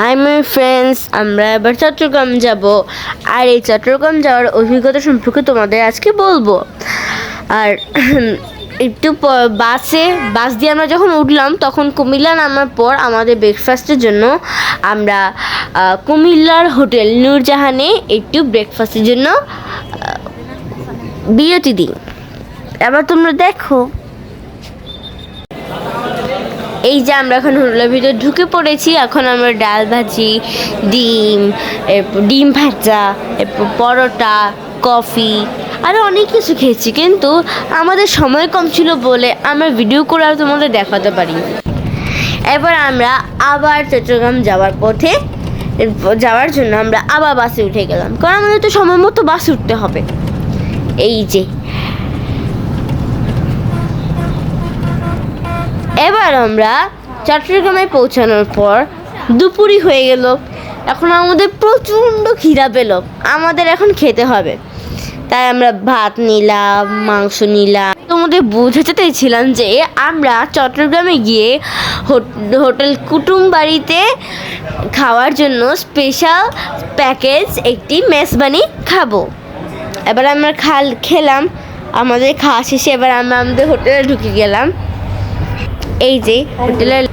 Hi my friends, আমরা এবার চট্টগ্রাম যাব। আর এই চট্টগ্রাম যাওয়ার অভিজ্ঞতা সম্পর্কে তোমাদের আজকে বলবো। আর একটু বাস দিয়ে আমরা যখন উঠলাম তখন কুমিল্লা নামার পর আমাদের ব্রেকফাস্টের জন্য আমরা কুমিল্লার হোটেল নূরজাহানে একটু ব্রেকফাস্টের জন্য বিরতি দিই। এবার তোমরা দেখো, এই যে আমরা এখন হোটেলের ভিতরে ঢুকে পড়েছি। এখন আমরা ডাল ভাজি, ডিম ভাজা, এরপর পরোটা, কফি আরও অনেক কিছু খেয়েছি, কিন্তু আমাদের সময় কম ছিল বলে আমরা ভিডিও করে আর তোমাদের দেখাতে পারি। এবার আমরা আবার চট্টগ্রাম যাওয়ার জন্য আমরা আবার বাসে উঠে গেলাম, কারণ আমাদের তো সময় মতো বাসে উঠতে হবে। এই যে এবার আমরা চট্টগ্রামে পৌঁছানোর পর দুপুরই হয়ে গেল। এখন আমাদের প্রচণ্ড খিদা পেল, আমাদের এখন খেতে হবে। তাই আমরা ভাত নিলাম, মাংস নিলাম। তোমাদের বোঝাতে চাইছিলাম যে আমরা চট্টগ্রামে গিয়ে হোটেল কুটুমবাড়িতে খাওয়ার জন্য স্পেশাল প্যাকেজ একটি মেজবানি খাবো। এবার আমরা খেলাম, আমাদের খাওয়া শেষে এবার আমরা আমাদের হোটেলে ঢুকে গেলাম। এই যে হোটেলের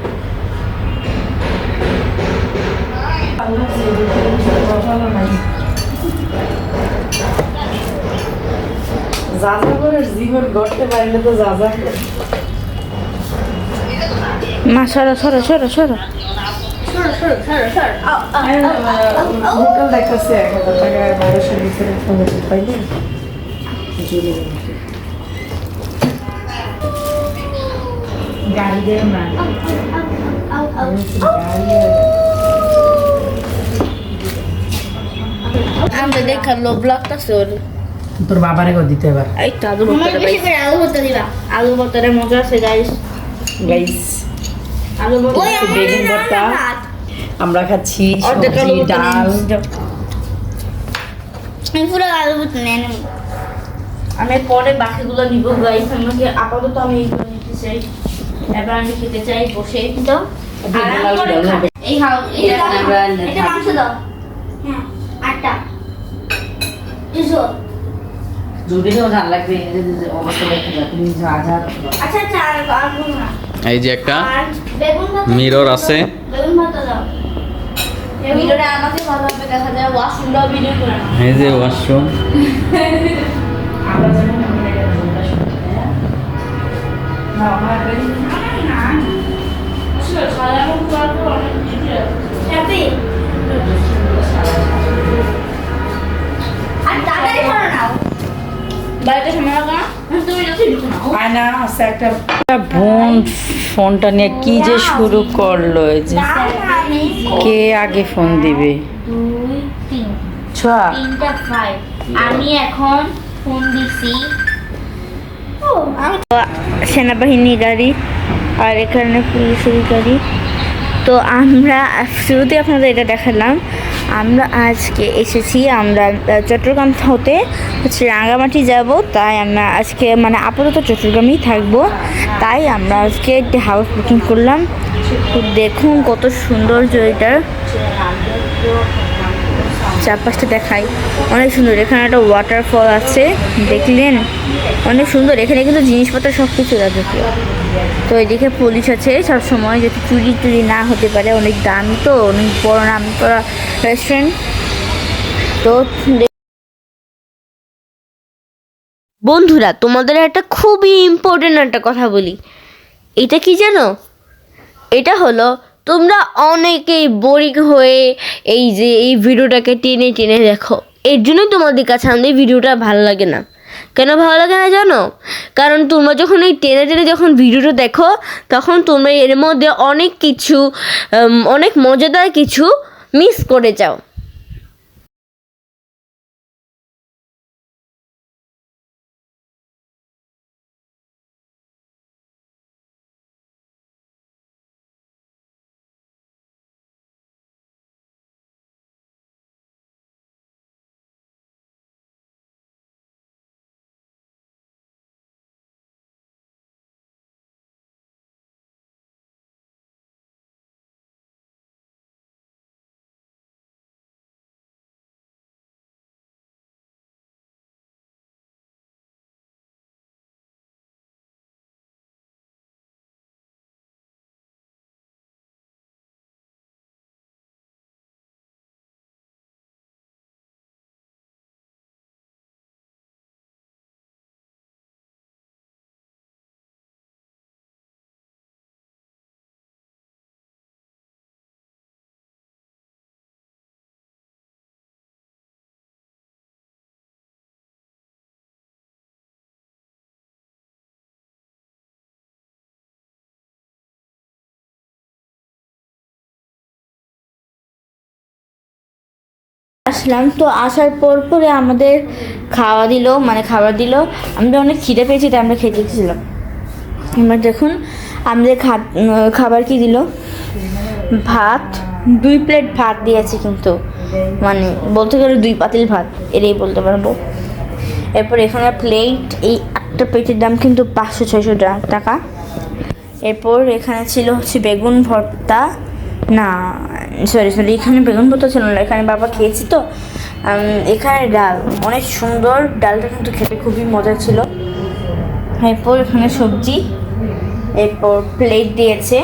মা সরো সরো সরো সরো হোটেল দেখতেছে 1000 টাকায় 1200 ভিতরে পাইলে গাড়ি দিয়ে না আমরা দেখার লোভ লাগতেছে। তোর বাবারে কো দিতে এবার। এই তো আলু ভর্তা দিবা। আলু ভর্তার মজা আছে গাইস। আলু ভর্তা, বেগুন ভর্তা আমরা খাচ্ছি, সবজি, ডাল। পুরো আলু ভর্তা নেন। আমি পরে বাকিগুলো নিব গাইস। আমাকে আপাতত আমি এইগুলো নিতে চাই। এবার আমি খেতে চাই বসে। তো এই খাও, এটা মাংস দাও। হ্যাঁ, আটটা ইসো এই যে একটা মিরর আছে। এই যে ওয়াশরুম। বোন ফোনটা নিয়ে কি যে শুরু করলো, এই যে কে আগে ফোন দিবে। আমি এখন ফোন দিছি। সেনাবাহিনী গাড়ি আর এখানে পুলিশের গাড়ি। তো আমরা শুরুতে আপনাদের এটা দেখালাম। আমরা আজকে এসেছি, আমরা চট্টগ্রাম হতে রাঙামাটি যাব। তাই আমরা আজকে আপাতত চট্টগ্রামেই থাকবো। তাই আমরা আজকে একটি হাউস বুকিং করলাম। দেখুন কত সৌন্দর্য এটার, চারপাশটা দেখাই, অনেক সুন্দর। এখানে একটা ওয়াটারফল আছে, দেখলেন অনেক সুন্দর। এখানে কিন্তু জিনিসপত্র সব কিছু রাজকীয়। তো এদিকে পুলিশ আছে সবসময়, যাতে চুরি না হতে পারে। অনেক দামি, তো অনেক বড় নাম করা রেস্টুরেন্ট। তো বন্ধুরা, তোমাদের একটা খুবই ইম্পর্টেন্ট একটা কথা বলি। এটা কি জানো? এটা হলো, তোমরা অনেকেই বোরিং হয়ে এই ভিডিওটাকে টেনে টেনে দেখো। এর জন্যই তোমাদের কাছে আমাদের ভিডিওটা ভালো লাগে না। কেন ভালো লাগে না জানো? কারণ তোমরা যখন এই টেনে টেনে যখন ভিডিওটা দেখো, তখন তোমরা এর মধ্যে অনেক মজাদার কিছু মিস করে যাও। আসলাম, তো আসার পর পরে আমাদের খাওয়া দিল, মানে খাবার দিল। আমরা অনেক খিদে পেয়েছি, তাই আমরা খেতে গেছিলাম। এবার দেখুন আমাদের খাবার কি দিল, ভাত, 2 প্লেট ভাত দিয়েছে, কিন্তু মানে বলতে গেলে 2 পাতিল ভাত, এটাই বলতে পারবো। এরপর এখানে প্লেট, এই একটা প্লেটের দাম কিন্তু 500-600 টাকা। এরপর এখানে ছিল হচ্ছে বেগুন ভর্তা, না সরি, এখানে বেগুন ভর্তা ছিল না, এখানে বাবা খেয়েছি তো। এখানে ডাল, অনেক সুন্দর ডালটা, কিন্তু খেতে খুবই মজা ছিল। এরপর এখানে সবজি, এরপর প্লেট দিয়েছে,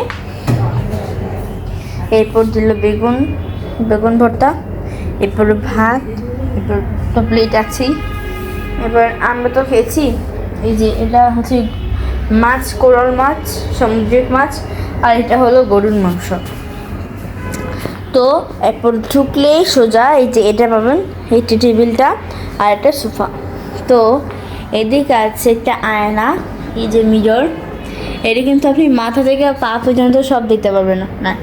এরপর দিল বেগুন ভর্তা, এরপর ভাত, এরপর তো প্লেট আছেই। এবার আমরা তো খেয়েছি, এই যে এটা হচ্ছে মাছ, কোরাল মাছ, সামুদ্রিক মাছ, আর এটা হলো গরুর মাংস। তো এরপর ঢুকলে সোজা এই যে এটা পাবেন, এই টেবিলটা আর একটা সোফা। তো এদিকে আছে একটা আয়না, এই যে মিরর, এটা কিন্তু আপনি মাথা থেকে পা পর্যন্ত সব দেখতে পারবেন না।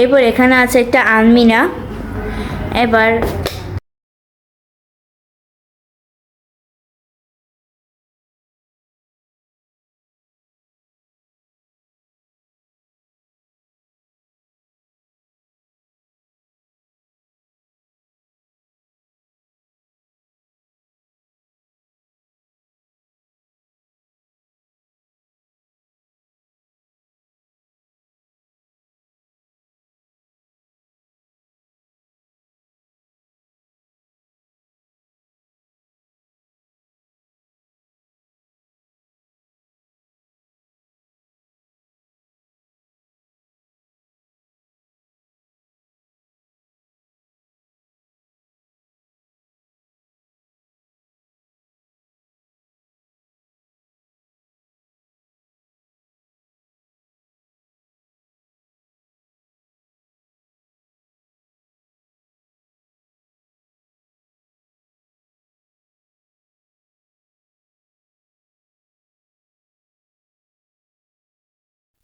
এরপর এখানে আছে একটা আলমিরা। এবার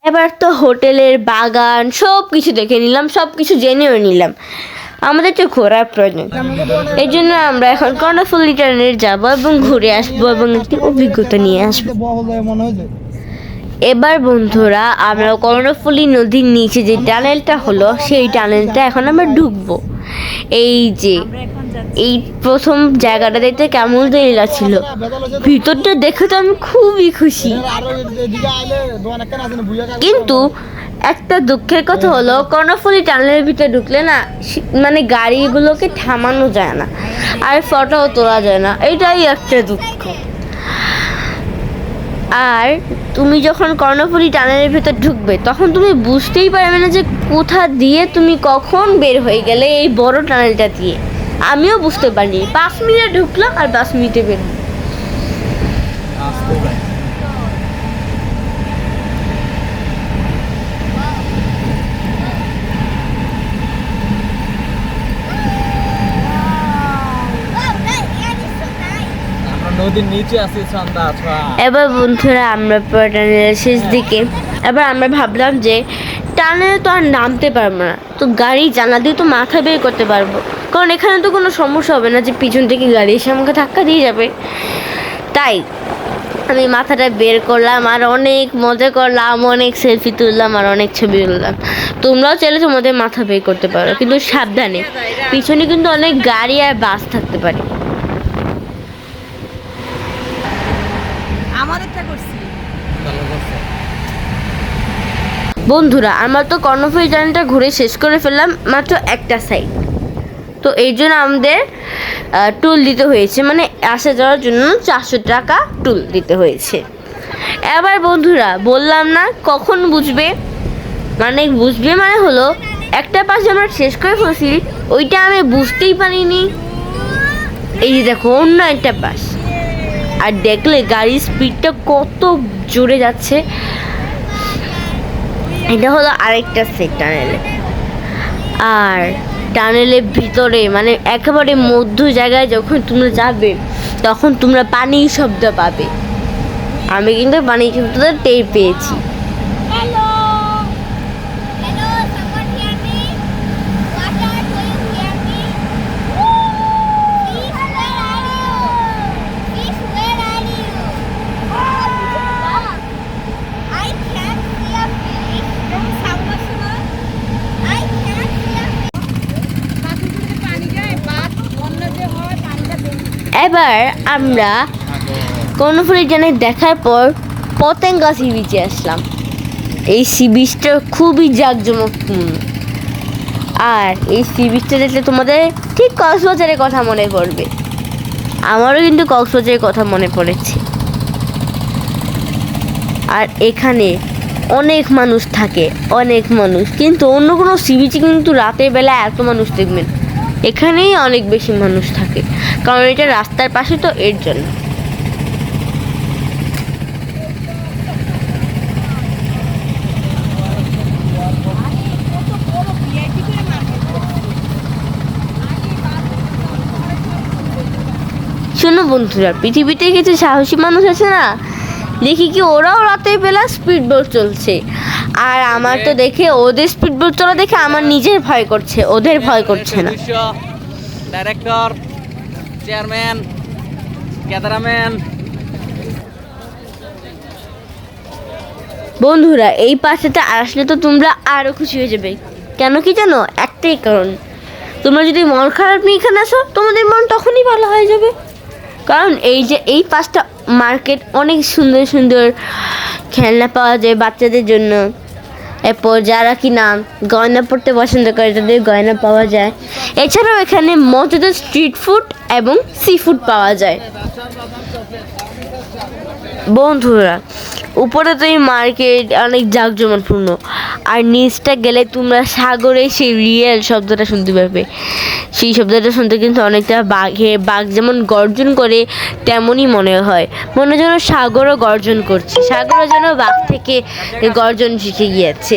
এবার তো হোটেলের বাগান সব কিছু দেখে নিলাম, সব কিছু জেনেও নিলাম। আমাদের তো ঘোরার প্রয়োজন, এই জন্য আমরা এখন কর্ণফুলী টানেলে যাবো এবং ঘুরে আসবো এবং একটি অভিজ্ঞতা নিয়ে আসবো। এবার বন্ধুরা আমরা কর্ণফুলী নদীর নিচে যে টানেলটা হলো, সেই টানেলটা এখন আমরা ঢুকবো। এই যে এই প্রথম জায়গাটা দেখতে কেমন জানি লাগছিল, ভিতরটা দেখে তো আমি খুবই খুশি। কিন্তু একটা দুঃখের কথা হলো, কর্ণফুলী টানেলের ভিতরে ঢুকলে না, মানে গাড়িগুলোকে থামানো যায় না, আর ফটোও তোলা যায় না, এটাই একটা দুঃখ। আর তুমি যখন কর্ণফুলী টানেলের ভিতর ঢুকবে, তখন তুমি বুঝতেই পারবে না যে কোথা দিয়ে তুমি কখন বের হয়ে গেলে এই বড় টানেলটা দিয়ে। আমিও বুঝতে পারিনি, 5 মিনিটে ঢুকলাম আর 5 মিনিটে বের। নদীর নিচে আছে সন্ধ্যা। এবার বন্ধুরা আমরা টানেলের শেষ দিকে, এবার আমরা ভাবলাম যে টানেলে তো আর নামতে পারবো না, তো গাড়ি জানলা দিয়ে তো মাথা বের করতে পারবো, কারণ এখানে তো কোনো সমস্যা হবে না যে পিছন থেকে গাড়ি এসে আমাকে ধাক্কা দিয়ে যাবে। তাই আমি মাথাটা বের করলাম আর অনেক মজা করলাম, অনেক সেলফি তুললাম আর অনেক ছবি তুললাম। তোমরাও চাইলে তোমাদের মাথা বের করতে পারো, কিন্তু সাবধানে, পিছনে কিন্তু অনেক গাড়ি আর বাস থাকতে পারে। বন্ধুরা আমরা তো কর্ণফুলী টানেলটা ঘুরে শেষ করে ফেললাম, মাত্র একটা সাইড। তো এই জন্য আমাদের টুল দিতে হয়েছে, মানে আসা যাওয়ার জন্য 400 টাকা টুল দিতে হয়েছে। এবার বন্ধুরা বললাম না কখন বুঝবে, মানে হলো একটা পাশ আমরা শেষ করে ফেলছি, ওইটা আমি বুঝতেই পারিনি। এই যে দেখো অন্য একটা পাশ, আর দেখলে গাড়ির স্পিডটা কত জোরে যাচ্ছে। এটা হলো আরেকটা সেট টানেলে। আর টানেলের ভিতরে মানে একেবারে মধ্য জায়গায় যখন তোমরা যাবে, তখন তোমরা পানির শব্দ পাবে। আমি কিন্তু পানির শব্দটা টের পেয়েছি। এবার আমরা কর্ণফুলী জানে দেখার পর পতেঙ্গা সি বিচে আসলাম। এই সি বিচটা খুবই জাঁকজমকপূর্ণ, আর এই সি বিচটা দেখলে তোমাদের ঠিক কক্সবাজারের কথা মনে পড়বে। আমারও কিন্তু কক্সবাজারের কথা মনে পড়েছে। আর এখানে অনেক মানুষ থাকে, অনেক মানুষ, কিন্তু অন্য কোনো সি বিচে কিন্তু রাতের বেলা এত মানুষ দেখবেন, এখানেই অনেক বেশি মানুষ থাকে, কারণ এটা রাস্তার পাশে, তো এর জন্য। শোনো বন্ধুরা, পৃথিবীতে কিছু সাহসী মানুষ আছে না, দেখি কি ওরাও রাতের বেলা স্পিড বোট চলছে, আর আমার তো দেখে ওদের স্পিড বোট চলা দেখে আমার নিজের ভয় করছে, ওদের ভয় করছে না। Director, chairman, cameraman. বন্ধুরা, এই পাশেতে আসলে তো তোমরা আরও খুশি হয়ে যাবে। কেন কি জানো? একটাই কারণ, তোমরা যদি মন খারাপ নিয়ে এখানে আসো, তোমাদের মন তখনই ভালো হয়ে যাবে। কারণ এই যে এই পাঁচটা মার্কেট, অনেক সুন্দর সুন্দর খেলনা পাওয়া যায় বাচ্চাদের জন্য। এরপর যারা কি না গয়না পড়তে পছন্দ করে, তাদের গয়না পাওয়া যায়। এছাড়াও এখানে মজাদার স্ট্রিট ফুড এবং সি ফুড পাওয়া যায়। বন্ধুরা, উপরে তো এই মার্কেট অনেক জাঁকজমকপূর্ণ, আর নিচটা গেলে তোমরা সাগরে সেই রিয়েল শব্দটা শুনতে পাবে। সেই শব্দটা শুনতে কিন্তু অনেকটা বাঘ যেমন গর্জন করে তেমনই মনে হয়, মনে যেন সাগরও গর্জন করছে, সাগরও যেন বাঘ থেকে গর্জন শিখে গিয়েছে।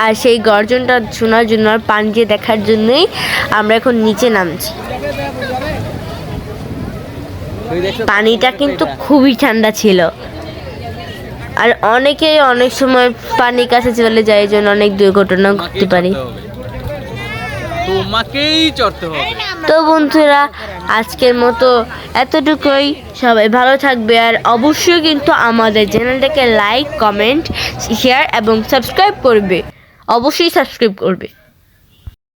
আর সেই গর্জনটা শোনার জন্য আর পানিকে দেখার জন্যই আমরা এখন নিচে নামছি। পানিটা কিন্তু খুবই ঠান্ডা ছিল, আর অনেকেই অনেক সময় পানির কাছে চলে যায়, এই জন্য অনেক দুর্ঘটনা ঘটতে পারে। তোমাকেই চড়তে হবে। তো বন্ধুরা, আজকের মতো এতটুকুই। সবাই ভালো থাকবে, আর অবশ্যই কিন্তু আমাদের চ্যানেলটাকে লাইক, কমেন্ট, শেয়ার এবং সাবস্ক্রাইব করবে। অবশ্যই সাবস্ক্রাইব করবে।